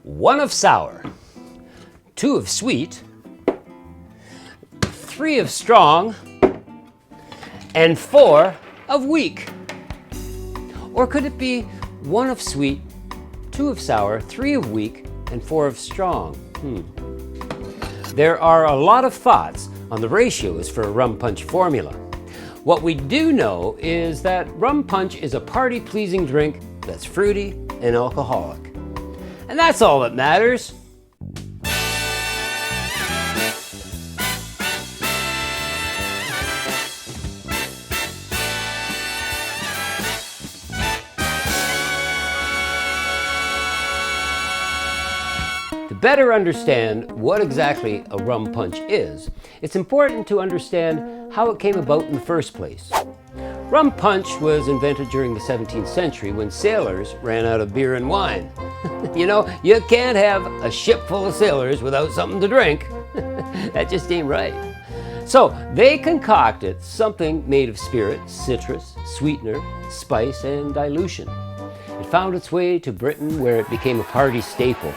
1 of sour, 2 of sweet, 3 of strong, and 4 of weak. Or could it be 1 of sweet, 2 of sour, 3 of weak, and 4 of strong? There are a lot of thoughts on the ratios for a rum punch formula. What we do know is that rum punch is a party-pleasing drink that's fruity and alcoholic. And that's all that matters. To better understand what exactly a rum punch is, it's important to understand how it came about in the first place. Rum punch was invented during the 17th century when sailors ran out of beer and wine. You know, you can't have a ship full of sailors without something to drink. That just ain't right. So they concocted something made of spirit, citrus, sweetener, spice, and dilution. It found its way to Britain where it became a party staple.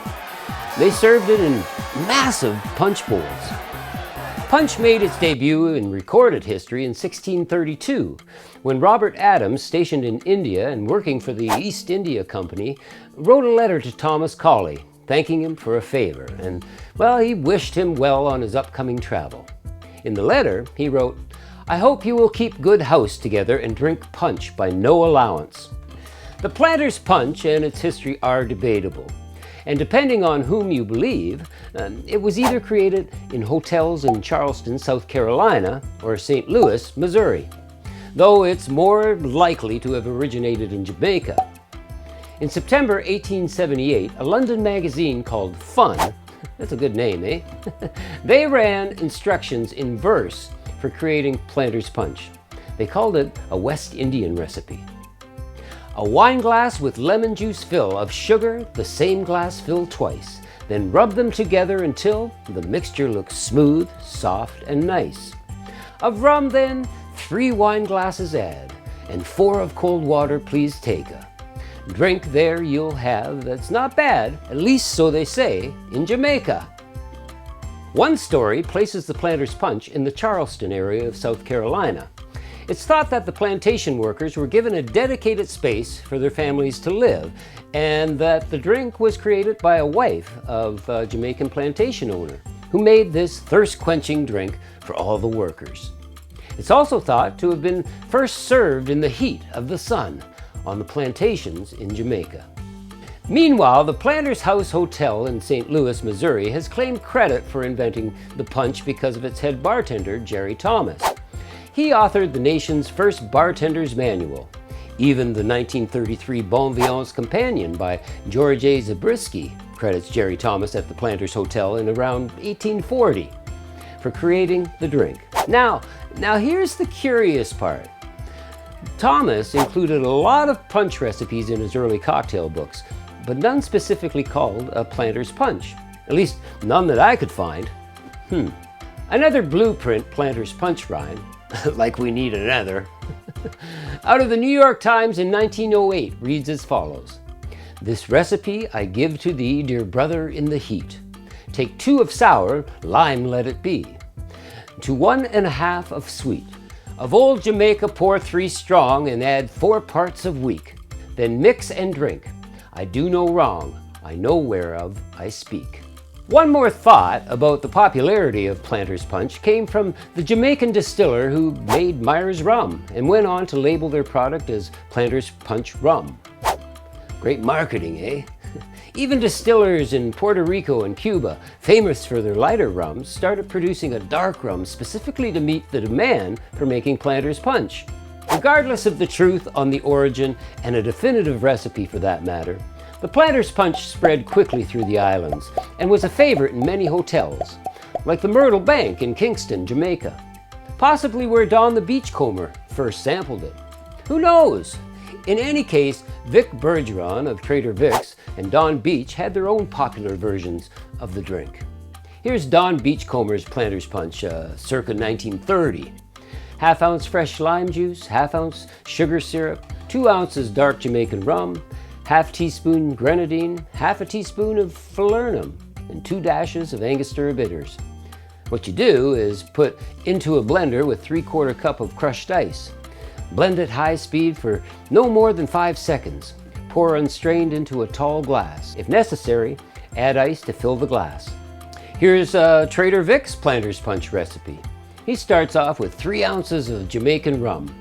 They served it in massive punch bowls. Punch made its debut in recorded history in 1632, when Robert Adams, stationed in India and working for the East India Company, wrote a letter to Thomas Colley, thanking him for a favor, and, well, he wished him well on his upcoming travel. In the letter, he wrote, "I hope you will keep good house together and drink punch by no allowance." The Planter's Punch and its history are debatable. And depending on whom you believe, it was either created in hotels in Charleston, South Carolina, or St. Louis, Missouri, though it's more likely to have originated in Jamaica. In September 1878, a London magazine called Fun, that's a good name, eh? They ran instructions in verse for creating Planter's Punch. They called it a West Indian recipe. A wine glass with lemon juice fill of sugar, the same glass fill twice. Then rub them together until the mixture looks smooth, soft, and nice. Of rum then, 3 wine glasses add, and 4 of cold water please take a. Drink there you'll have that's not bad, at least so they say, in Jamaica. One story places the Planter's Punch in the Charleston area of South Carolina. It's thought that the plantation workers were given a dedicated space for their families to live, and that the drink was created by a wife of a Jamaican plantation owner, who made this thirst-quenching drink for all the workers. It's also thought to have been first served in the heat of the sun on the plantations in Jamaica. Meanwhile, the Planter's House Hotel in St. Louis, Missouri has claimed credit for inventing the punch because of its head bartender, Jerry Thomas. He authored the nation's first bartender's manual. Even the 1933 Bon Vivant's Companion by George A. Zabriskie credits Jerry Thomas at the Planter's Hotel in around 1840 for creating the drink. Now here's the curious part. Thomas included a lot of punch recipes in his early cocktail books, but none specifically called a Planter's Punch. At least none that I could find. Another blueprint Planter's Punch rhyme, like we need another, out of the New York Times in 1908 reads as follows. "This recipe I give to thee, dear brother, in the heat. Take 2 of sour, lime let it be. To 1 1/2 of sweet. Of old Jamaica pour 3 strong, and add 4 parts of weak. Then mix and drink. I do no wrong, I know whereof I speak." One more thought about the popularity of Planter's Punch came from the Jamaican distiller who made Myers Rum and went on to label their product as Planter's Punch Rum. Great marketing, eh? Even distillers in Puerto Rico and Cuba, famous for their lighter rums, started producing a dark rum specifically to meet the demand for making Planter's Punch. Regardless of the truth on the origin and a definitive recipe for that matter, the Planter's Punch spread quickly through the islands and was a favorite in many hotels, like the Myrtle Bank in Kingston, Jamaica, possibly where Don the Beachcomber first sampled it. Who knows? In any case, Vic Bergeron of Trader Vic's and Don Beach had their own popular versions of the drink. Here's Don Beachcomber's Planter's Punch, circa 1930. 1/2 ounce fresh lime juice, 1/2 ounce sugar syrup, 2 ounces dark Jamaican rum, half teaspoon grenadine, half a teaspoon of falernum, and 2 dashes of Angostura bitters. What you do is put into a blender with 3/4 cup of crushed ice. Blend at high speed for no more than 5 seconds. Pour unstrained into a tall glass. If necessary, add ice to fill the glass. Here's Trader Vic's Planter's Punch recipe. He starts off with 3 ounces of Jamaican rum,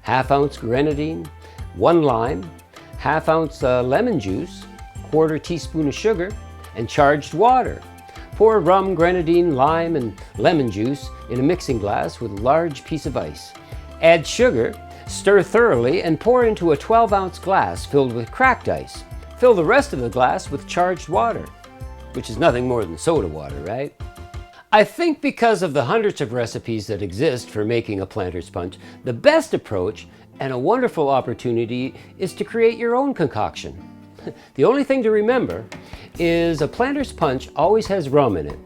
1/2 ounce grenadine, 1 lime, 1/2 ounce lemon juice, 1/4 teaspoon of sugar, and charged water. Pour rum, grenadine, lime, and lemon juice in a mixing glass with a large piece of ice. Add sugar, stir thoroughly, and pour into a 12-ounce glass filled with cracked ice. Fill the rest of the glass with charged water, which is nothing more than soda water, right? I think because of the hundreds of recipes that exist for making a Planter's Punch, the best approach and a wonderful opportunity is to create your own concoction. The only thing to remember is a Planter's Punch always has rum in it,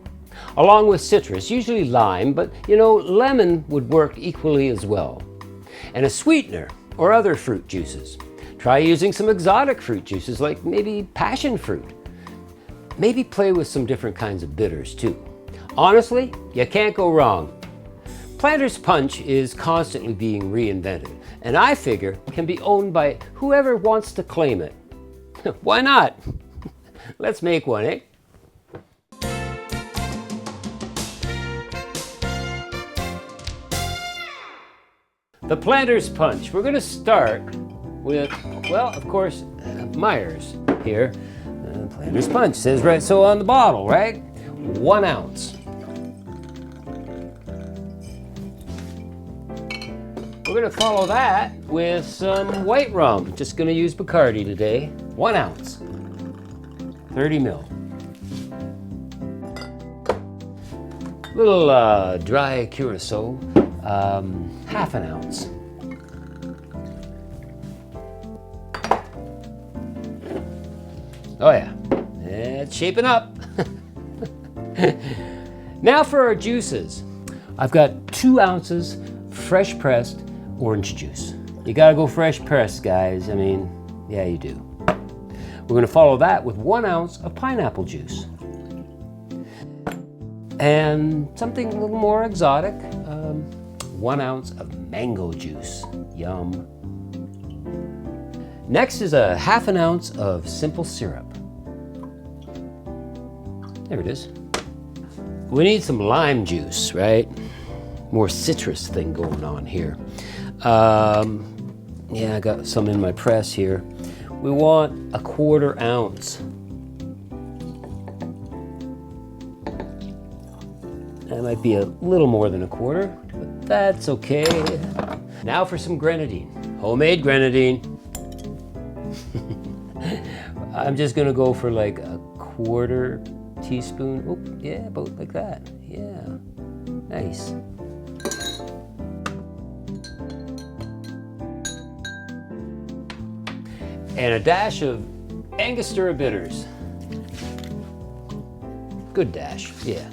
along with citrus, usually lime, but you know, lemon would work equally as well. And a sweetener or other fruit juices. Try using some exotic fruit juices like maybe passion fruit. Maybe play with some different kinds of bitters too. Honestly, you can't go wrong. Planter's Punch is constantly being reinvented, and I figure can be owned by whoever wants to claim it. Why not? Let's make one, eh? The Planter's Punch. We're going to start with, well, of course, Myers here. Planter's Punch says right so on the bottle, right? 1 ounce. We're going to follow that with some white rum. Just going to use Bacardi today. 1 ounce. 30 ml. Little dry curacao. 1/2 ounce. Oh yeah, it's shaping up. Now for our juices. I've got 2 ounces fresh pressed orange juice. You gotta go fresh pressed, guys. I mean, yeah, you do. We're gonna follow that with 1 ounce of pineapple juice. And something a little more exotic, 1 ounce of mango juice. Yum. Next is a 1/2 ounce of simple syrup. There it is. We need some lime juice, right? More citrus thing going on here. Yeah, I got some in my press here. We want a 1/4 ounce. That might be a little more than a 1/4, but that's okay. Now for some grenadine, homemade grenadine. I'm just gonna go for like a 1/4 teaspoon. Oh, yeah, about like that. Yeah, nice. And a dash of Angostura bitters. Good dash, yeah.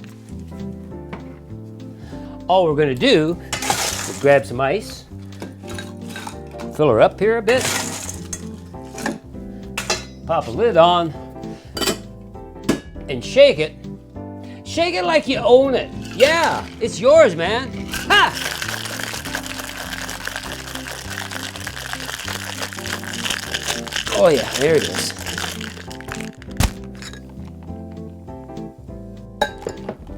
All we're gonna do is grab some ice, fill her up here a bit, pop a lid on, and shake it. Shake it like you own it. Yeah, it's yours, man. Ha! Oh yeah, there it is.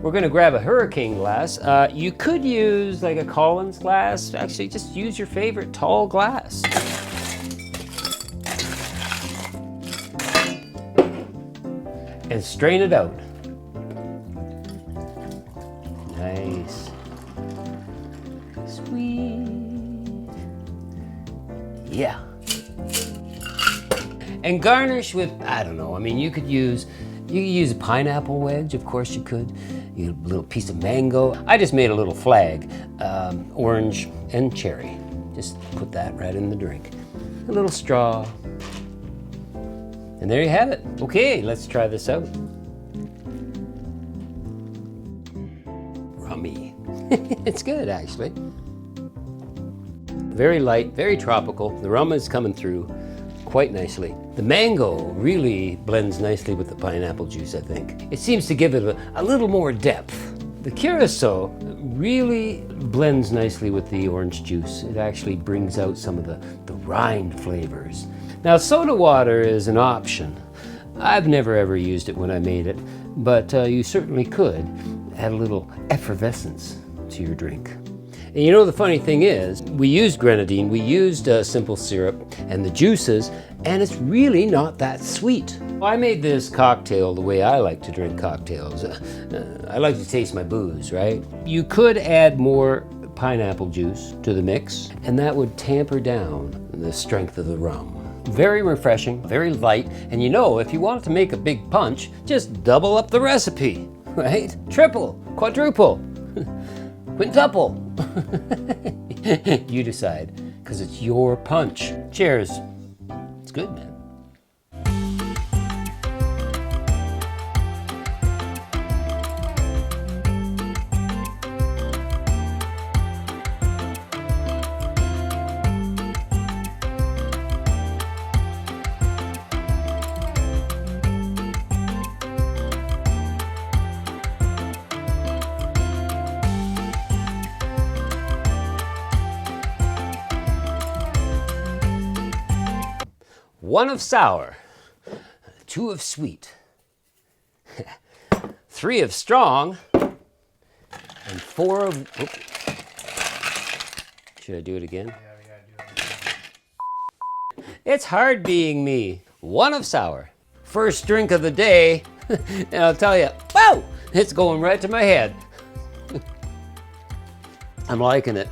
We're gonna grab a hurricane glass. You could use like a Collins glass. Actually, just use your favorite tall glass. And strain it out. Nice. Sweet. Yeah. And garnish with, I don't know, I mean, you could use a pineapple wedge, of course you could. A little piece of mango. I just made a little flag, orange and cherry. Just put that right in the drink. A little straw. And there you have it. Okay, let's try this out. Rummy. It's good, actually. Very light, very tropical. The rum is coming through quite nicely. The mango really blends nicely with the pineapple juice, I think. It seems to give it a little more depth. The curacao really blends nicely with the orange juice. It actually brings out some of the rind flavors. Now, soda water is an option. I've never ever used it when I made it, but you certainly could add a little effervescence to your drink. And you know, the funny thing is, we used grenadine, we used simple syrup and the juices, and it's really not that sweet. I made this cocktail the way I like to drink cocktails. I like to taste my booze, right? You could add more pineapple juice to the mix, and that would tamper down the strength of the rum. Very refreshing, very light, and you know, if you wanted to make a big punch, just double up the recipe, right? Triple, quadruple, quintuple. You decide, because it's your punch. Cheers. It's good, man. One of sour, 2 of sweet, 3 of strong, and 4 of... Oops. Should I do it again? Yeah, we gotta do it again. It's hard being me. 1 of sour. First drink of the day, and I'll tell you, whoa, it's going right to my head. I'm liking it.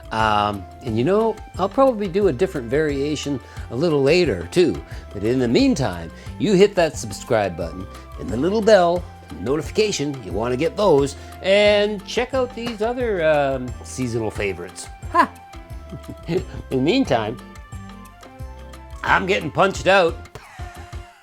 And you know, I'll probably do a different variation a little later too. But in the meantime, you hit that subscribe button and the little bell notification. You want to get those, and check out these other seasonal favorites. Ha! In the meantime, I'm getting punched out.